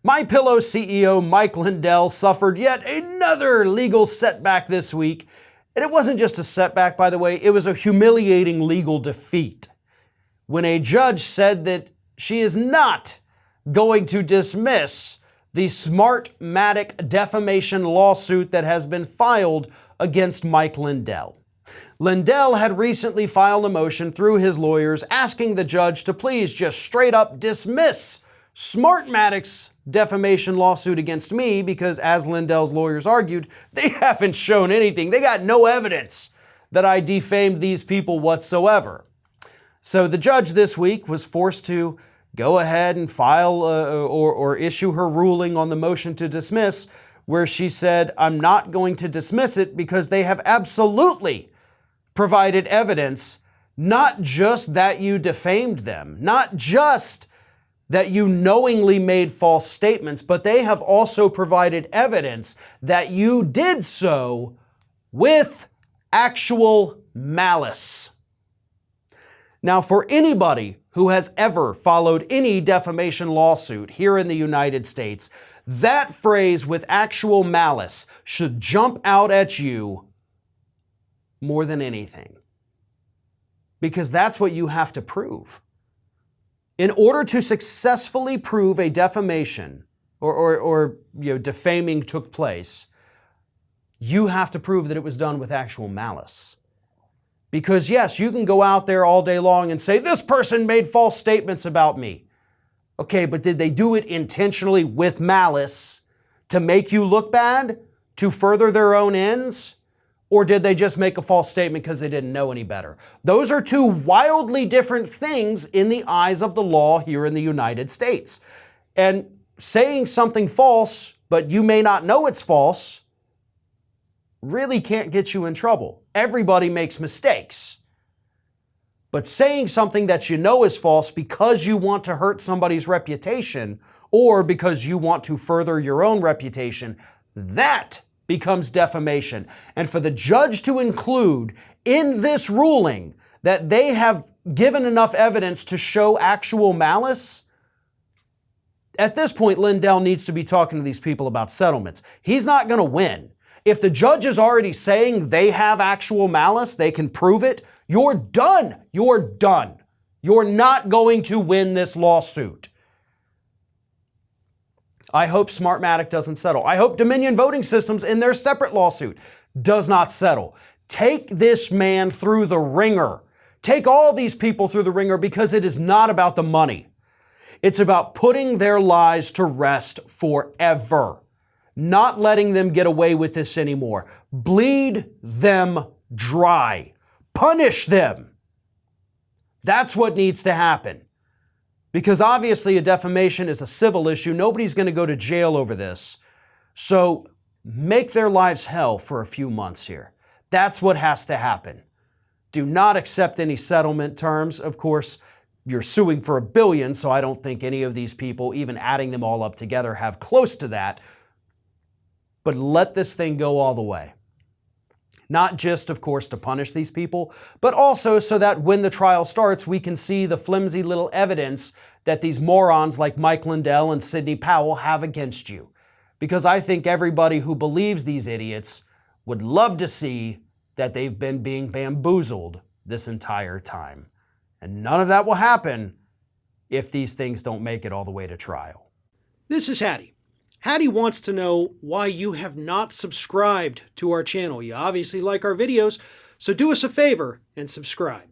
MyPillow CEO Mike Lindell suffered yet another legal setback this week. And it wasn't just a setback, by the way, it was a humiliating legal defeat when a judge said that she is not going to dismiss the Smartmatic defamation lawsuit that has been filed against Mike Lindell. Lindell had recently filed a motion through his lawyers asking the judge to please just straight up dismiss Smartmatic's defamation lawsuit against me because, as Lindell's lawyers argued, they haven't shown anything. They got no evidence that I defamed these people whatsoever. So the judge this week was forced to go ahead and file or issue her ruling on the motion to dismiss, where she said, I'm not going to dismiss it because they have absolutely provided evidence, not just that you defamed them, not just that you knowingly made false statements, but they have also provided evidence that you did so with actual malice. Now, for anybody who has ever followed any defamation lawsuit here in the United States, that phrase with actual malice should jump out at you more than anything. Because that's what you have to prove. In order to successfully prove a defamation or defaming took place, you have to prove that it was done with actual malice. Because yes, you can go out there all day long and say, this person made false statements about me. Okay, but did they do it intentionally with malice to make you look bad, to further their own ends? Or did they just make a false statement because they didn't know any better? Those are two wildly different things in the eyes of the law here in the United States. And saying something false, but you may not know it's false, really can't get you in trouble. Everybody makes mistakes. But saying something that you know is false because you want to hurt somebody's reputation or because you want to further your own reputation, that becomes defamation. And for the judge to include in this ruling that they have given enough evidence to show actual malice, at this point, Lindell needs to be talking to these people about settlements. He's not going to win. If the judge is already saying they have actual malice, they can prove it, you're done. You're done. You're not going to win this lawsuit. I hope Smartmatic doesn't settle. I hope Dominion Voting Systems in their separate lawsuit does not settle. Take this man through the ringer. Take all these people through the ringer because it is not about the money. It's about putting their lies to rest forever. Not letting them get away with this anymore. Bleed them dry. Punish them. That's what needs to happen. Because obviously a defamation is a civil issue. Nobody's going to go to jail over this. So make their lives hell for a few months here. That's what has to happen. Do not accept any settlement terms. Of course, you're suing for $1 billion, so I don't think any of these people, even adding them all up together, have close to that. But let this thing go all the way. Not just, of course, to punish these people, but also so that when the trial starts, we can see the flimsy little evidence that these morons like Mike Lindell and Sidney Powell have against you. Because I think everybody who believes these idiots would love to see that they've been being bamboozled this entire time. And none of that will happen if these things don't make it all the way to trial. This is Hattie. Hattie wants to know why you have not subscribed to our channel. You obviously like our videos, so do us a favor and subscribe.